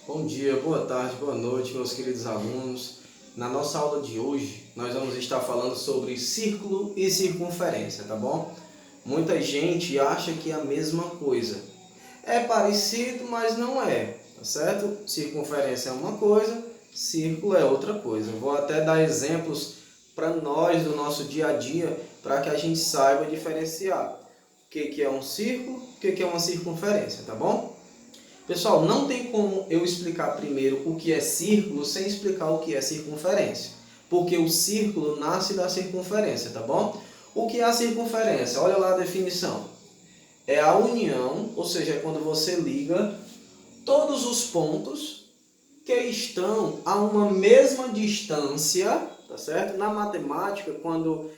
Bom dia, boa tarde, boa noite, meus queridos alunos. Na nossa aula de hoje, nós vamos estar falando sobre círculo e circunferência, tá bom? Muita gente acha que é a mesma coisa. É parecido, mas não é, tá certo? Circunferência é uma coisa, círculo é outra coisa. Vou até dar exemplos para nós do nosso dia a dia, para que a gente saiba diferenciar o que é um círculo, o que é uma circunferência, tá bom? Pessoal, não tem como eu explicar primeiro o que é círculo sem explicar o que é circunferência. Porque o círculo nasce da circunferência, tá bom? O que é a circunferência? Olha lá a definição. É a união, ou seja, é quando você liga todos os pontos que estão a uma mesma distância, tá certo? Na matemática, quando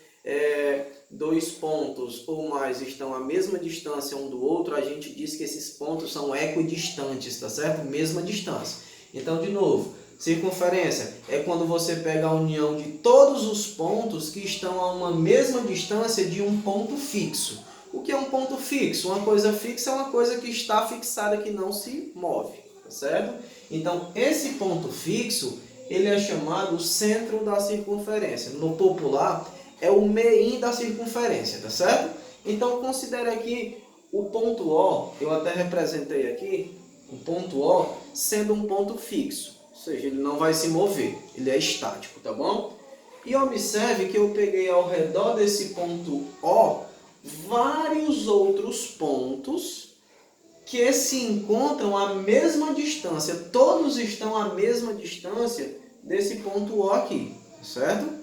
dois pontos ou mais estão à mesma distância um do outro, a gente diz que esses pontos são equidistantes, tá certo? Mesma distância. Então, de novo, circunferência é quando você pega a união de todos os pontos que estão a uma mesma distância de um ponto fixo. O que é um ponto fixo? Uma coisa fixa é uma coisa que está fixada, que não se move, tá certo? Então, esse ponto fixo, ele é chamado centro da circunferência. No popular, é o meio da circunferência, tá certo? Então, considere aqui o ponto O, eu até representei aqui, o ponto O sendo um ponto fixo, ou seja, ele não vai se mover, ele é estático, tá bom? E observe que eu peguei ao redor desse ponto O vários outros pontos que se encontram à mesma distância, todos estão à mesma distância desse ponto O aqui, certo?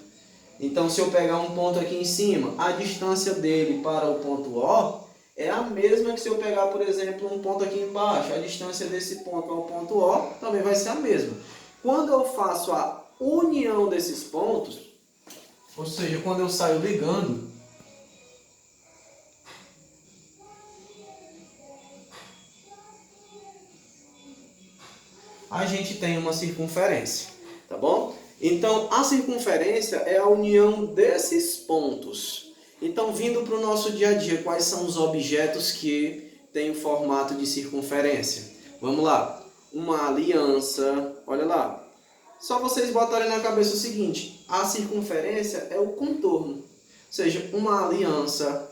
Então, se eu pegar um ponto aqui em cima, a distância dele para o ponto O é a mesma que se eu pegar, por exemplo, um ponto aqui embaixo. A distância desse ponto ao ponto O também vai ser a mesma. Quando eu faço a união desses pontos, ou seja, quando eu saio ligando, a gente tem uma circunferência, tá bom? Então, a circunferência é a união desses pontos. Então, vindo para o nosso dia a dia, quais são os objetos que têm o formato de circunferência? Vamos lá. Uma aliança, olha lá. Só vocês botarem na cabeça o seguinte, a circunferência é o contorno. Ou seja, uma aliança,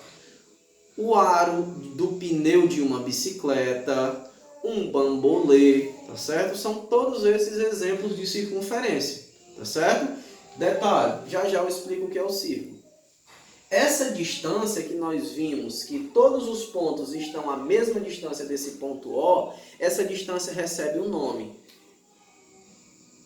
o aro do pneu de uma bicicleta, um bambolê, tá certo? São todos esses exemplos de circunferência. Tá certo? Detalhe, já eu explico o que é o círculo. Essa distância que nós vimos, que todos os pontos estão à mesma distância desse ponto O, essa distância recebe um nome.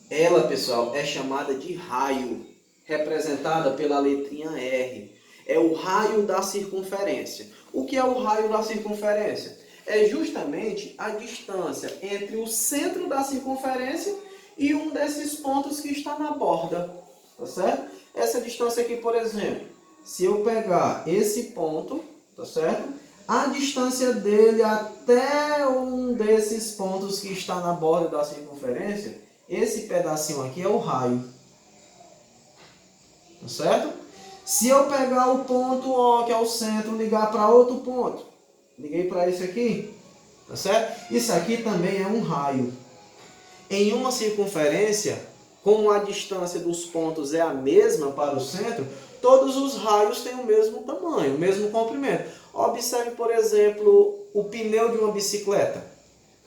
Ela, pessoal, é chamada de raio, representada pela letrinha R. É o raio da circunferência. O que é o raio da circunferência? É justamente a distância entre o centro da circunferência e um desses pontos que está na borda, tá certo? Essa distância aqui, por exemplo, se eu pegar esse ponto, tá certo? A distância dele até um desses pontos que está na borda da circunferência, esse pedacinho aqui é o raio, tá certo? Se eu pegar o ponto O, que é o centro, ligar para outro ponto, liguei para esse aqui, tá certo? Isso aqui também é um raio. Em uma circunferência, como a distância dos pontos é a mesma para o centro, todos os raios têm o mesmo tamanho, o mesmo comprimento. Observe, por exemplo, o pneu de uma bicicleta.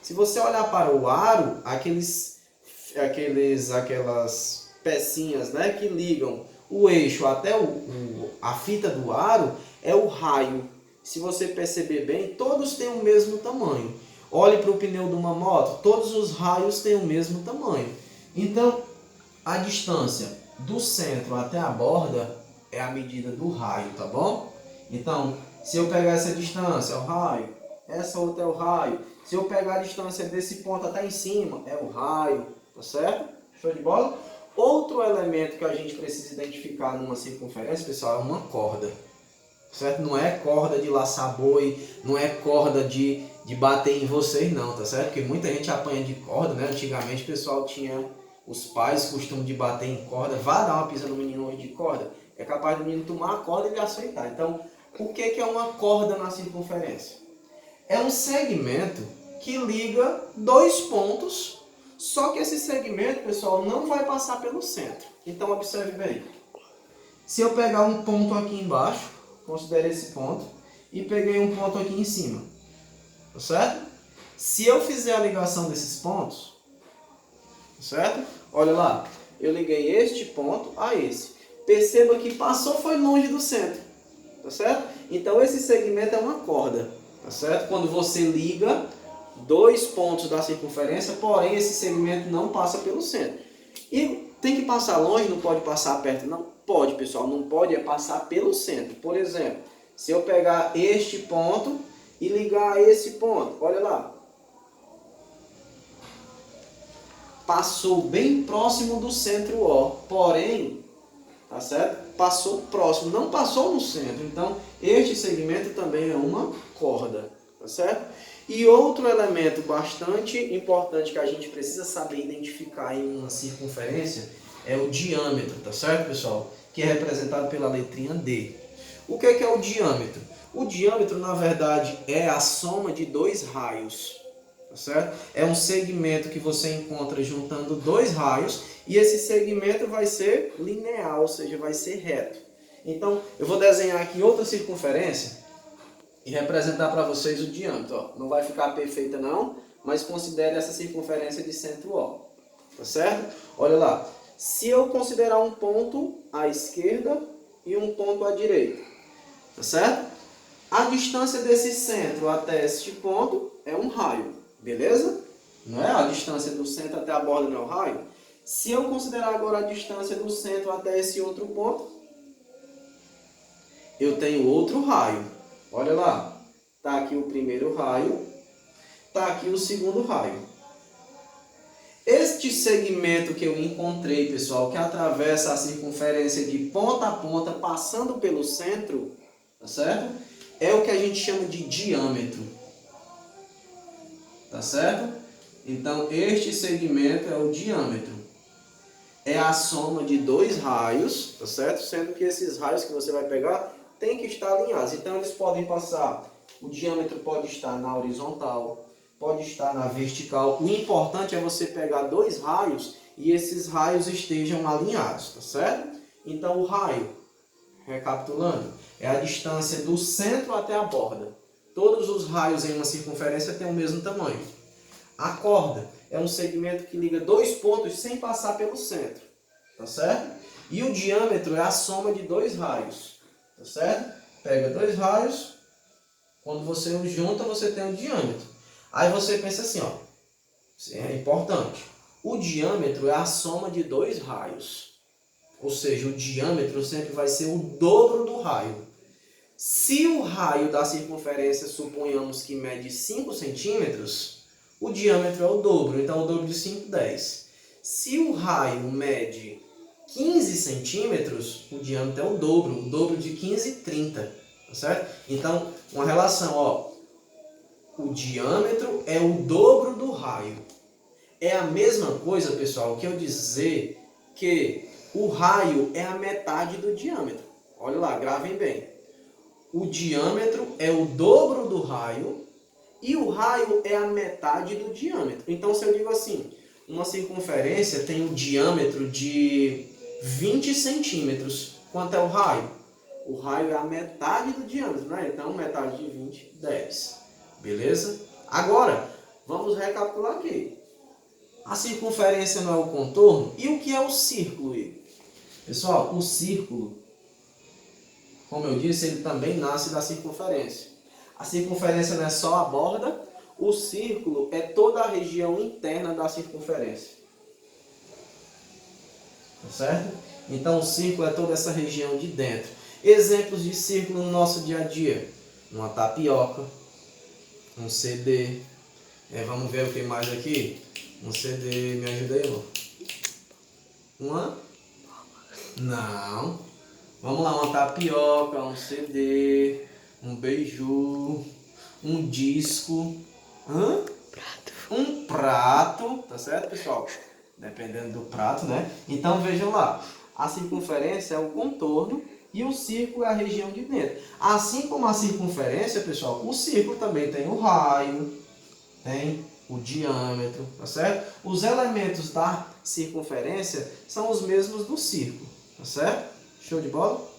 Se você olhar para o aro, aquelas pecinhas, né, que ligam o eixo até a fita do aro, é o raio. Se você perceber bem, todos têm o mesmo tamanho. Olhe para o pneu de uma moto, todos os raios têm o mesmo tamanho. Então, a distância do centro até a borda é a medida do raio, tá bom? Então, se eu pegar essa distância, é o raio. Essa outra é o raio. Se eu pegar a distância desse ponto até em cima, é o raio, tá certo? Show de bola? Outro elemento que a gente precisa identificar numa circunferência, pessoal, é uma corda. Certo? Não é corda de laçar boi, não é corda de bater em vocês não, tá certo? Porque muita gente apanha de corda, né? Antigamente o pessoal tinha, os pais costume de bater em corda. Vá dar uma pisa no menino hoje de corda, é capaz do menino tomar a corda e ele aceitar. Então, o que é uma corda na circunferência? É um segmento que liga dois pontos Só que esse segmento, pessoal, não vai passar pelo centro. Então, observe bem. Se eu pegar um ponto aqui embaixo, considere esse ponto, e peguei um ponto aqui em cima, tá certo? Se eu fizer a ligação desses pontos, tá certo? Olha lá, eu liguei este ponto a esse. Perceba que passou foi longe do centro, tá certo? Então, esse segmento é uma corda, tá certo? Quando você liga dois pontos da circunferência, porém esse segmento não passa pelo centro. E tem que passar longe, não pode passar perto? Não pode, pessoal, não pode passar pelo centro. Por exemplo, se eu pegar este ponto e ligar a esse ponto, olha lá. Passou bem próximo do centro O, porém, tá certo? Passou próximo, não passou no centro. Então, este segmento também é uma corda, tá certo? E outro elemento bastante importante que a gente precisa saber identificar em uma circunferência é o diâmetro, tá certo, pessoal? Que é representado pela letrinha D. O que é o diâmetro? O diâmetro, na verdade, é a soma de dois raios, tá certo? É um segmento que você encontra juntando dois raios e esse segmento vai ser linear, ou seja, vai ser reto. Então, eu vou desenhar aqui outra circunferência e representar para vocês o diâmetro. Ó, não vai ficar perfeita não, mas considere essa circunferência de centro O. Tá certo? Olha lá. Se eu considerar um ponto à esquerda e um ponto à direita, tá certo? A distância desse centro até este ponto é um raio, beleza? Não é? A distância do centro até a borda não é o raio? Se eu considerar agora a distância do centro até esse outro ponto, eu tenho outro raio. Olha lá, está aqui o primeiro raio, está aqui o segundo raio. Este segmento que eu encontrei, pessoal, que atravessa a circunferência de ponta a ponta, passando pelo centro, tá certo? É o que a gente chama de diâmetro, tá certo? Então, este segmento é o diâmetro. É a soma de dois raios, tá certo? Sendo que esses raios que você vai pegar tem que estar alinhados. Então, eles podem passar, o diâmetro pode estar na horizontal, pode estar na vertical. O importante é você pegar dois raios e esses raios estejam alinhados, tá certo? Então, o raio, recapitulando, é a distância do centro até a borda. Todos os raios em uma circunferência têm o mesmo tamanho. A corda é um segmento que liga dois pontos sem passar pelo centro, tá certo? E o diâmetro é a soma de dois raios. Tá certo? Pega dois raios, quando você os junta, você tem o diâmetro. Aí você pensa assim, ó, é importante. O diâmetro é a soma de dois raios. Ou seja, o diâmetro sempre vai ser o dobro do raio. Se o raio da circunferência, suponhamos que mede 5 centímetros, o diâmetro é o dobro. Então, o dobro de 5, 10. Se o raio mede 15 centímetros, o diâmetro é o dobro de 15, 30, tá certo? Então, uma relação, ó, o diâmetro é o dobro do raio. É a mesma coisa, pessoal, que eu dizer que o raio é a metade do diâmetro. Olha lá, gravem bem. O diâmetro é o dobro do raio e o raio é a metade do diâmetro. Então, se eu digo assim, uma circunferência tem um diâmetro de 20 centímetros. Quanto é o raio? O raio é a metade do diâmetro, né? Então, metade de 20, 10. Beleza? Agora, vamos recapitular aqui. A circunferência não é o contorno? E o que é o círculo? Pessoal, o círculo, como eu disse, ele também nasce da circunferência. A circunferência não é só a borda, o círculo é toda a região interna da circunferência. Tá certo? Então o círculo é toda essa região de dentro. Exemplos de círculo no nosso dia a dia. Uma tapioca, um CD. Vamos ver o que mais aqui? Um CD, me ajuda aí, amor. Uma? Não. Vamos lá, uma tapioca, um CD, um beiju, um disco. Hã? Um prato, tá certo, pessoal? Dependendo do prato, né? Então vejam lá, a circunferência é o contorno e o círculo é a região de dentro. Assim como a circunferência, pessoal, o círculo também tem o raio, tem o diâmetro, tá certo? Os elementos da circunferência são os mesmos do círculo, tá certo? Show de bola?